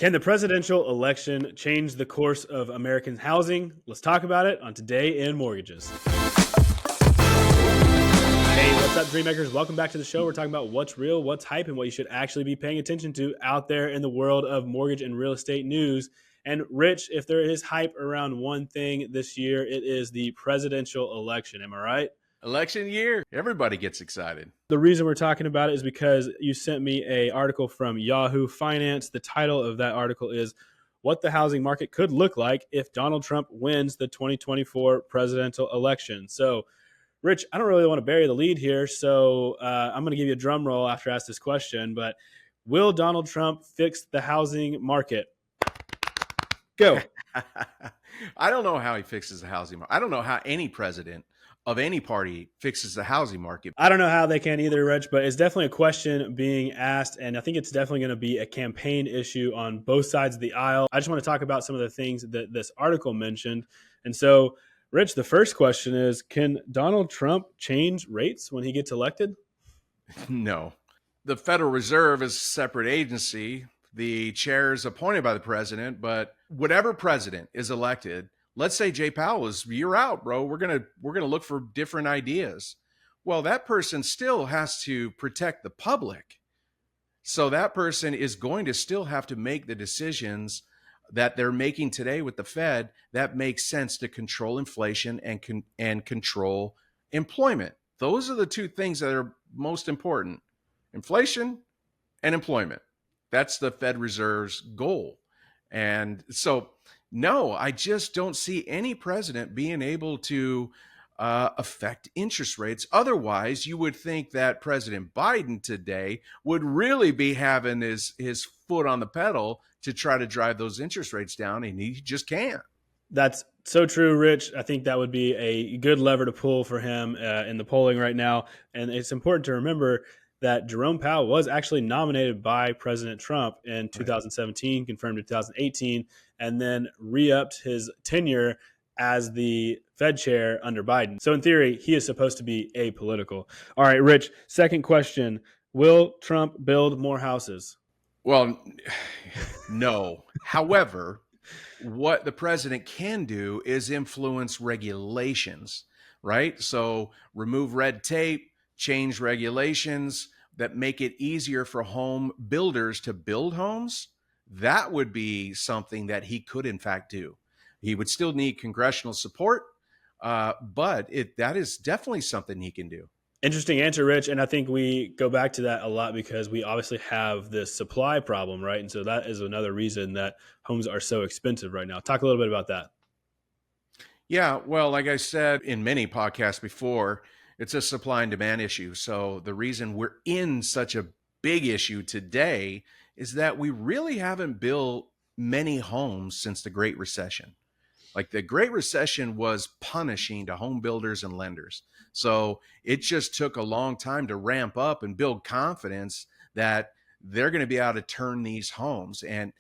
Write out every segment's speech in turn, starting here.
Can the presidential election change the course of American housing? Let's talk about it on Today in Mortgages. Hey, what's up, Dreammakers? Welcome back to the show. We're talking about what's real, what's hype, and what you should actually be paying attention to out there in the world of mortgage and real estate news. And Rich, if there is hype around one thing this year, it is the presidential election. Am I right? Election year. Everybody gets excited. The reason we're talking about it is because you sent me an article from Yahoo Finance. The title of that article is What the Housing Market Could Look Like If Donald Trump Wins the 2024 Presidential Election. So, Rich, I don't really want to bury the lead here, so I'm going to give you a drum roll after I ask this question, but will Donald Trump fix the housing market? Go. I don't know how he fixes the housing market. I don't know how any president of any party fixes the housing market. I don't know how they can either, Rich, but it's definitely a question being asked, and I think it's definitely going to be a campaign issue on both sides of the aisle. I just want to talk about some of the things that this article mentioned. And so, Rich, the first question is, can Donald Trump change rates when he gets elected? No. The Federal Reserve is a separate agency. The chair is appointed by the president, but whatever president is elected, let's say Jay Powell is, you're out, bro. We're gonna look for different ideas. Well, that person still has to protect the public. So that person is going to still have to make the decisions that they're making today with the Fed that makes sense to control inflation and control employment. Those are the two things that are most important: inflation and employment. That's the Fed Reserve's goal. And so, no, I just don't see any president being able to affect interest rates. Otherwise, you would think that President Biden today would really be having his foot on the pedal to try to drive those interest rates down, and he just can't. That's so true, Rich. I think that would be a good lever to pull for him in the polling right now. And it's important to remember that Jerome Powell was actually nominated by President Trump in 2017, confirmed in 2018, and then re-upped his tenure as the Fed chair under Biden. So in theory, he is supposed to be apolitical. All right, Rich, second question. Will Trump build more houses? Well, no. However, what the president can do is influence regulations, right? So remove red tape, change regulations that make it easier for home builders to build homes. That would be something that he could, in fact, do. He would still need congressional support, but that is definitely something he can do. Interesting answer, Rich. And I think we go back to that a lot because we obviously have this supply problem, right? And so that is another reason that homes are so expensive right now. Talk a little bit about that. Yeah, well, like I said in many podcasts before, it's a supply and demand issue. So the reason we're in such a big issue today is that we really haven't built many homes since the Great Recession. Like, the Great Recession was punishing to home builders and lenders. So it just took a long time to ramp up and build confidence that they're going to be able to turn these homes. And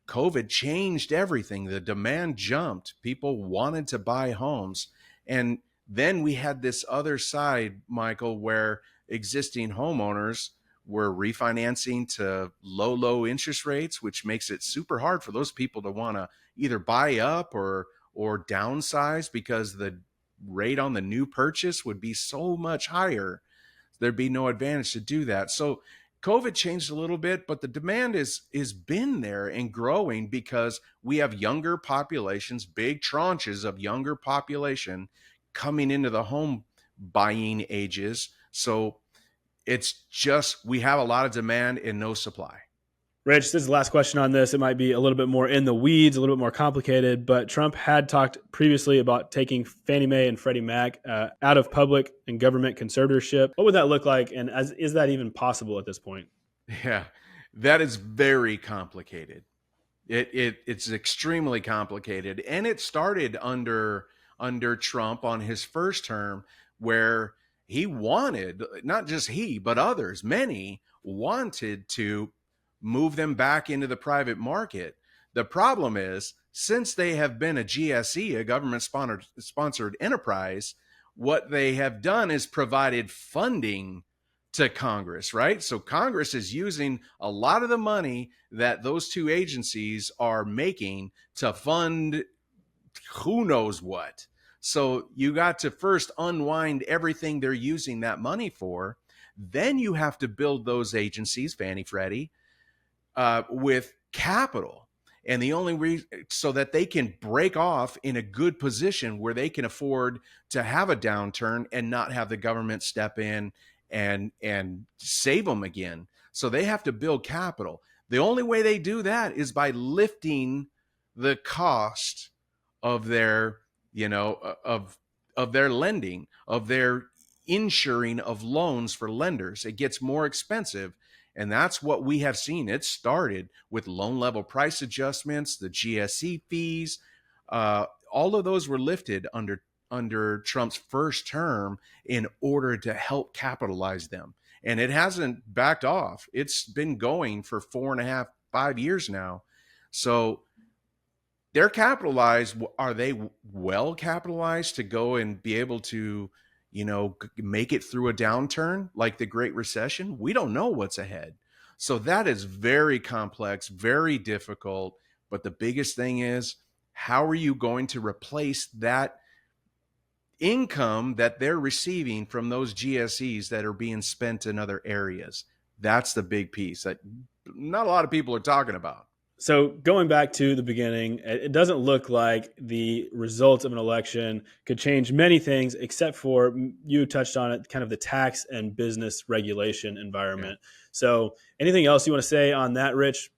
COVID changed everything. The demand jumped. People wanted to buy homes. And then we had this other side, Michael, where existing homeowners were refinancing to low interest rates, which makes it super hard for those people to want to either buy up or downsize because the rate on the new purchase would be so much higher. There'd be no advantage to do that. So COVID changed a little bit, but the demand is been there and growing because we have younger populations, big tranches of younger population coming into the home buying ages. So it's just, we have a lot of demand and no supply. Rich, this is the last question on this. It might be a little bit more in the weeds, a little bit more complicated, but Trump had talked previously about taking Fannie Mae and Freddie Mac out of public and government conservatorship. What would that look like? And is that even possible at this point? Yeah, that is very complicated. It's extremely complicated. And it started under Trump on his first term, where he wanted, not just he, but others, many wanted to move them back into the private market. The problem is, since they have been a GSE, a government-sponsored enterprise, what they have done is provided funding to Congress, right? So Congress is using a lot of the money that those two agencies are making to fund who knows what. So you got to first unwind everything they're using that money for. Then you have to build those agencies, Fannie, Freddie, with capital. And the only reason, so that they can break off in a good position where they can afford to have a downturn and not have the government step in and save them again. So they have to build capital. The only way they do that is by lifting the cost of their, of their lending, of their insuring of loans for lenders. It gets more expensive. And that's what we have seen. It started with loan level price adjustments, the GSE fees. All of those were lifted under Trump's first term in order to help capitalize them. And it hasn't backed off. It's been going for 4.5, 5 years now. So they're capitalized. Are they well capitalized to go and be able to, make it through a downturn like the Great Recession? We don't know what's ahead. So that is very complex, very difficult. But the biggest thing is, how are you going to replace that income that they're receiving from those GSEs that are being spent in other areas? That's the big piece that not a lot of people are talking about. So going back to the beginning, it doesn't look like the results of an election could change many things, except for, you touched on it, kind of the tax and business regulation environment. Yeah. So anything else you want to say on that, Rich?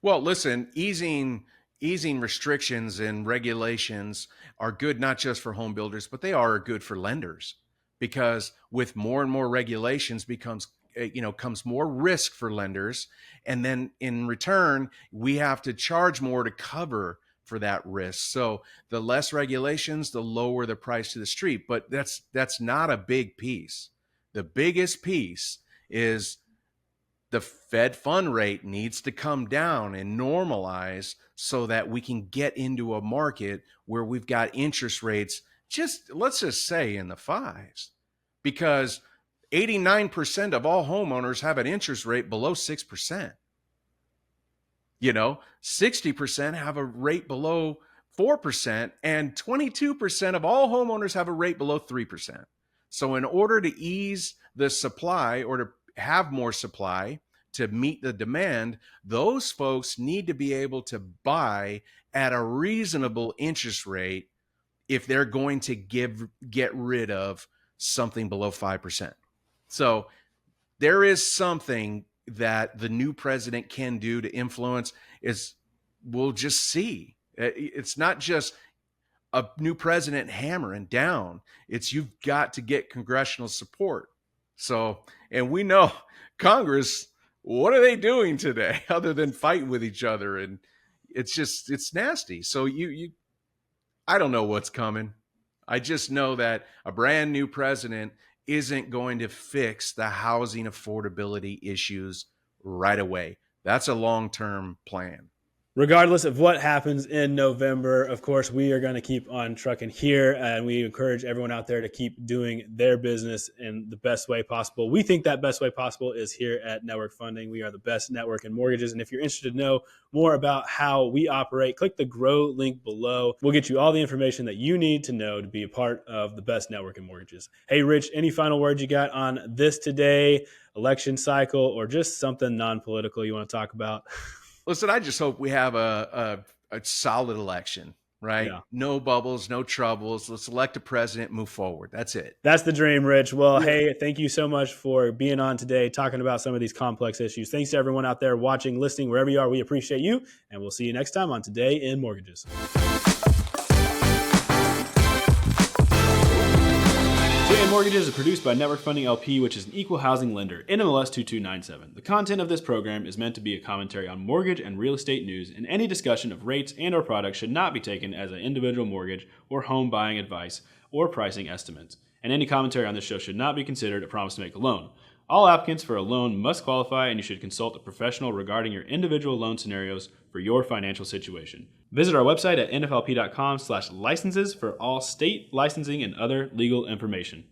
Well, listen, easing restrictions and regulations are good not just for home builders, but they are good for lenders, because with more and more regulations comes more risk for lenders, and then in return we have to charge more to cover for that risk. So the less regulations, the lower the price to the street. But that's not a big piece. The biggest piece is the Fed fund rate needs to come down and normalize so that we can get into a market where we've got interest rates, let's just say, in the fives, because 89% of all homeowners have an interest rate below 6%. 60% have a rate below 4%, and 22% of all homeowners have a rate below 3%. So in order to ease the supply, or to have more supply to meet the demand, those folks need to be able to buy at a reasonable interest rate if they're going to get rid of something below 5%. So there is something that the new president can do to influence. We'll just see. It's not just a new president hammering down. It's, you've got to get congressional support. So, and we know Congress, what are they doing today other than fighting with each other? And it's nasty. So I don't know what's coming. I just know that a brand new president isn't going to fix the housing affordability issues right away. That's a long-term plan. Regardless of what happens in November, of course, we are going to keep on trucking here, and we encourage everyone out there to keep doing their business in the best way possible. We think that best way possible is here at Network Funding. We are the best network in mortgages, and if you're interested to know more about how we operate, click the Grow link below. We'll get you all the information that you need to know to be a part of the best network in mortgages. Hey, Rich, any final words you got on this today, election cycle, or just something non-political you want to talk about? Listen, I just hope we have a solid election, right? Yeah. No bubbles, no troubles. Let's elect a president, move forward. That's it. That's the dream, Rich. Well, hey, thank you so much for being on today, talking about some of these complex issues. Thanks to everyone out there watching, listening, wherever you are. We appreciate you, and we'll see you next time on Today in Mortgages. Today in Mortgages is produced by Network Funding LP, which is an equal housing lender, NMLS 2297. The content of this program is meant to be a commentary on mortgage and real estate news, and any discussion of rates and or products should not be taken as an individual mortgage or home buying advice or pricing estimates. And any commentary on this show should not be considered a promise to make a loan. All applicants for a loan must qualify, and you should consult a professional regarding your individual loan scenarios for your financial situation. Visit our website at nflp.com/licenses for all state licensing and other legal information.